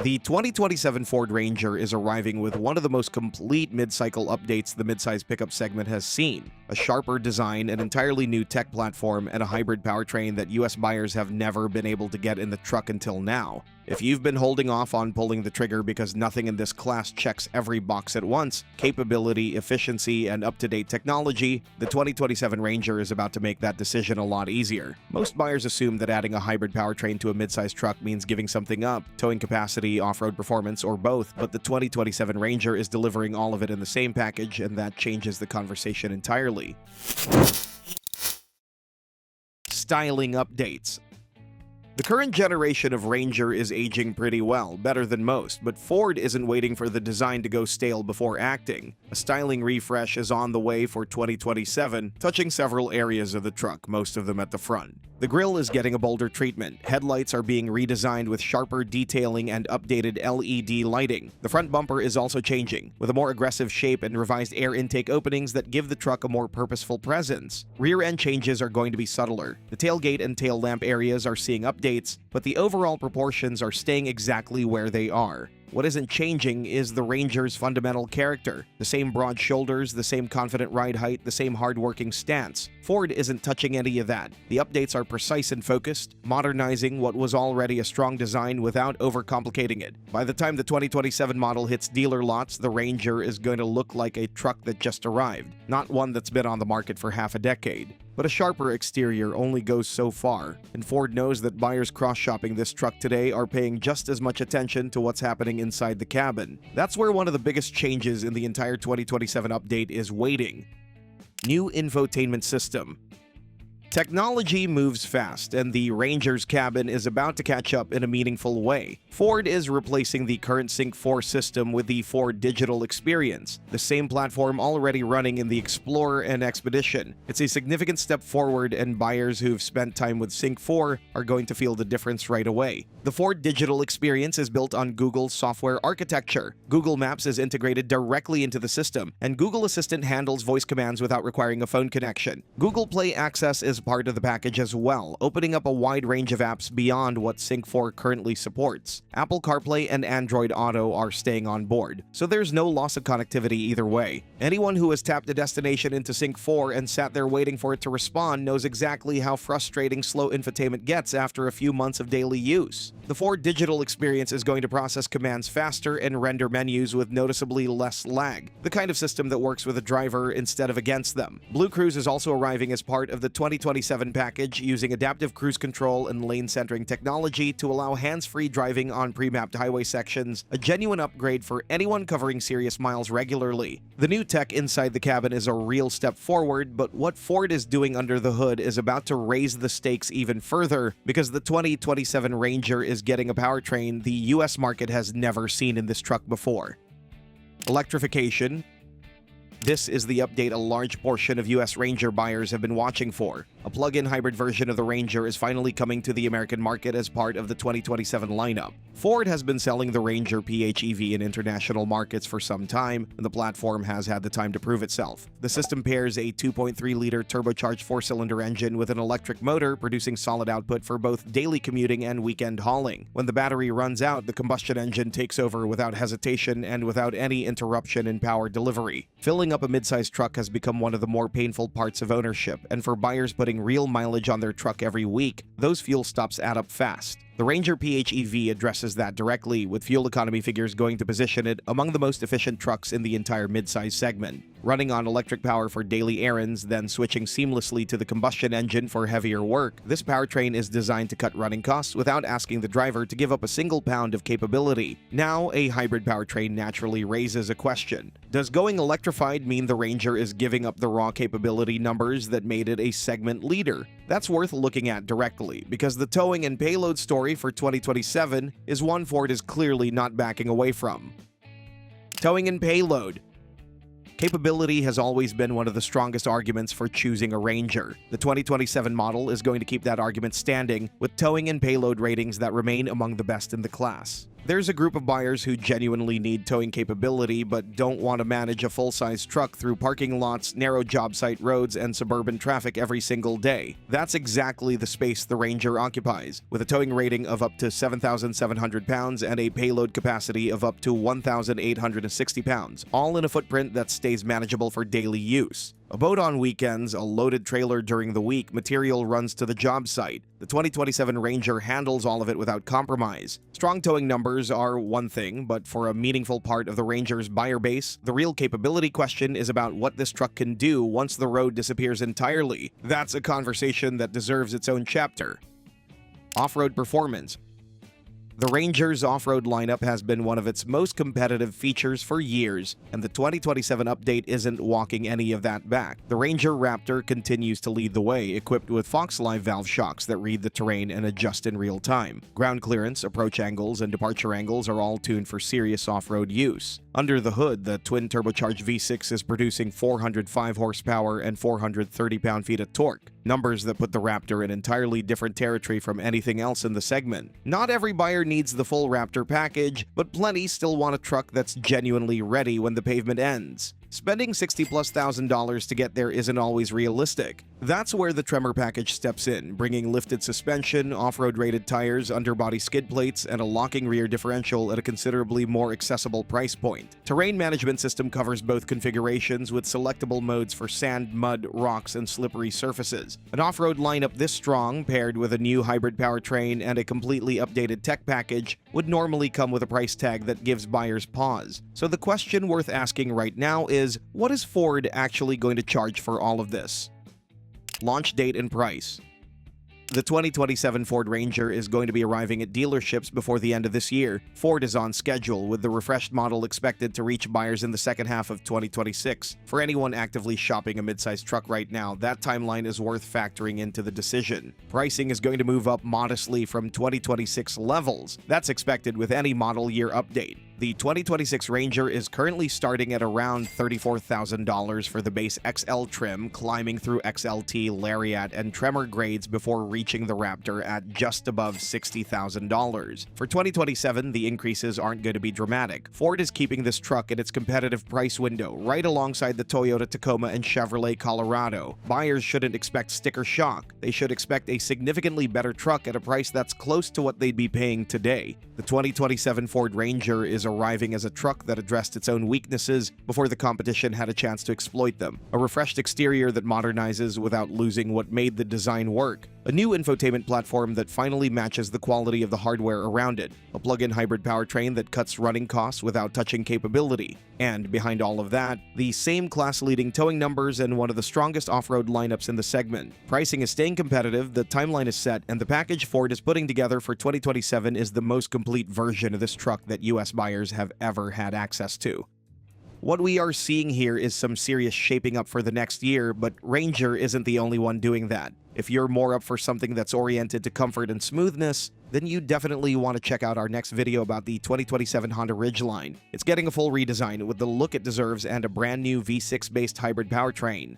The 2027 Ford Ranger is arriving with one of the most complete mid-cycle updates the mid-size pickup segment has seen. A sharper design, an entirely new tech platform, and a hybrid powertrain that US buyers have never been able to get in the truck until now. If you've been holding off on pulling the trigger because nothing in this class checks every box at once, capability, efficiency, and up-to-date technology, the 2027 Ranger is about to make that decision a lot easier. Most buyers assume that adding a hybrid powertrain to a mid-size truck means giving something up, towing capacity, off-road performance, or both, but the 2027 Ranger is delivering all of it in the same package, and that changes the conversation entirely. Styling updates. The current generation of Ranger is aging pretty well, better than most, but Ford isn't waiting for the design to go stale before acting. A styling refresh is on the way for 2027, touching several areas of the truck, most of them at the front. The grille is getting a bolder treatment. Headlights are being redesigned with sharper detailing and updated LED lighting. The front bumper is also changing, with a more aggressive shape and revised air intake openings that give the truck a more purposeful presence. Rear end changes are going to be subtler. The tailgate and tail lamp areas are seeing updates, but the overall proportions are staying exactly where they are. What isn't changing is the Ranger's fundamental character. The same broad shoulders, the same confident ride height, the same hard-working stance. Ford isn't touching any of that. The updates are precise and focused, modernizing what was already a strong design without overcomplicating it. By the time the 2027 model hits dealer lots, the Ranger is going to look like a truck that just arrived, not one that's been on the market for half a decade. But a sharper exterior only goes so far, and Ford knows that buyers cross-shopping this truck today are paying just as much attention to what's happening inside the cabin. That's where one of the biggest changes in the entire 2027 update is waiting. New infotainment system. Technology moves fast, and the Ranger's cabin is about to catch up in a meaningful way. Ford is replacing the current Sync 4 system with the Ford Digital Experience, the same platform already running in the Explorer and Expedition. It's a significant step forward, and buyers who've spent time with Sync 4 are going to feel the difference right away. The Ford Digital Experience is built on Google's software architecture. Google Maps is integrated directly into the system, and Google Assistant handles voice commands without requiring a phone connection. Google Play Access is part of the package as well, opening up a wide range of apps beyond what Sync 4 currently supports. Apple CarPlay and Android Auto are staying on board, so there's no loss of connectivity either way. Anyone who has tapped a destination into Sync 4 and sat there waiting for it to respond knows exactly how frustrating slow infotainment gets after a few months of daily use. The Ford Digital Experience is going to process commands faster and render menus with noticeably less lag, the kind of system that works with a driver instead of against them. Blue Cruise is also arriving as part of the 2027 package, using adaptive cruise control and lane centering technology to allow hands-free driving on pre-mapped highway sections, a genuine upgrade for anyone covering serious miles regularly. The new tech inside the cabin is a real step forward, but what Ford is doing under the hood is about to raise the stakes even further, because the 2027 Ranger is getting a powertrain the US market has never seen in this truck before. Electrification. This is the update a large portion of US Ranger buyers have been watching for. A plug-in hybrid version of the Ranger is finally coming to the American market as part of the 2027 lineup. Ford has been selling the Ranger PHEV in international markets for some time, and the platform has had the time to prove itself. The system pairs a 2.3-liter turbocharged 4-cylinder engine with an electric motor, producing solid output for both daily commuting and weekend hauling. When the battery runs out, the combustion engine takes over without hesitation and without any interruption in power delivery. Filling up a mid-sized truck has become one of the more painful parts of ownership, and for buyers putting real mileage on their truck every week, those fuel stops add up fast. The Ranger PHEV addresses that directly, with fuel economy figures going to position it among the most efficient trucks in the entire mid-size segment. Running on electric power for daily errands, then switching seamlessly to the combustion engine for heavier work, this powertrain is designed to cut running costs without asking the driver to give up a single pound of capability. Now, a hybrid powertrain naturally raises a question. Does going electrified mean the Ranger is giving up the raw capability numbers that made it a segment leader? That's worth looking at directly, because the towing and payload story for 2027 is one Ford is clearly not backing away from. Towing and payload. Capability has always been one of the strongest arguments for choosing a Ranger. The 2027 model is going to keep that argument standing, with towing and payload ratings that remain among the best in the class. There's a group of buyers who genuinely need towing capability but don't want to manage a full-size truck through parking lots, narrow job site roads, and suburban traffic every single day. That's exactly the space the Ranger occupies, with a towing rating of up to 7,700 pounds and a payload capacity of up to 1,860 pounds, all in a footprint that stays manageable for daily use. A boat on weekends, a loaded trailer during the week, material runs to the job site. The 2027 Ranger handles all of it without compromise. Strong towing numbers are one thing, but for a meaningful part of the Ranger's buyer base, the real capability question is about what this truck can do once the road disappears entirely. That's a conversation that deserves its own chapter. Off-road performance. The Ranger's off-road lineup has been one of its most competitive features for years, and the 2027 update isn't walking any of that back. The Ranger Raptor continues to lead the way, equipped with Fox Live valve shocks that read the terrain and adjust in real time. Ground clearance, approach angles, and departure angles are all tuned for serious off-road use. Under the hood, the twin-turbocharged V6 is producing 405 horsepower and 430 pound-feet of torque, numbers that put the Raptor in entirely different territory from anything else in the segment. Not every buyer needs the full Raptor package, but plenty still want a truck that's genuinely ready when the pavement ends. Spending $60,000+ to get there isn't always realistic. That's where the Tremor package steps in, bringing lifted suspension, off-road rated tires, underbody skid plates, and a locking rear differential at a considerably more accessible price point. Terrain management system covers both configurations with selectable modes for sand, mud, rocks, and slippery surfaces. An off-road lineup this strong, paired with a new hybrid powertrain and a completely updated tech package, would normally come with a price tag that gives buyers pause. So the question worth asking right now is, what is Ford actually going to charge for all of this? Launch date and price. The 2027 Ford Ranger is going to be arriving at dealerships before the end of this year. Ford is on schedule, with the refreshed model expected to reach buyers in the second half of 2026. For anyone actively shopping a midsize truck right now, that timeline is worth factoring into the decision. Pricing is going to move up modestly from 2026 levels. That's expected with any model year update. The 2026 Ranger is currently starting at around $34,000 for the base XL trim, climbing through XLT, Lariat, and Tremor grades before reaching the Raptor at just above $60,000. For 2027, the increases aren't going to be dramatic. Ford is keeping this truck in its competitive price window, right alongside the Toyota Tacoma and Chevrolet Colorado. Buyers shouldn't expect sticker shock. They should expect a significantly better truck at a price that's close to what they'd be paying today. The 2027 Ford Ranger is arriving as a truck that addressed its own weaknesses before the competition had a chance to exploit them. A refreshed exterior that modernizes without losing what made the design work. A new infotainment platform that finally matches the quality of the hardware around it. A plug-in hybrid powertrain that cuts running costs without touching capability. And behind all of that, the same class-leading towing numbers and one of the strongest off-road lineups in the segment. Pricing is staying competitive, the timeline is set, and the package Ford is putting together for 2027 is the most complete version of this truck that US buyers have ever had access to. What we are seeing here is some serious shaping up for the next year, but Ranger isn't the only one doing that. If you're more up for something that's oriented to comfort and smoothness, then you definitely want to check out our next video about the 2027 Honda Ridgeline. It's getting a full redesign with the look it deserves and a brand new V6-based hybrid powertrain.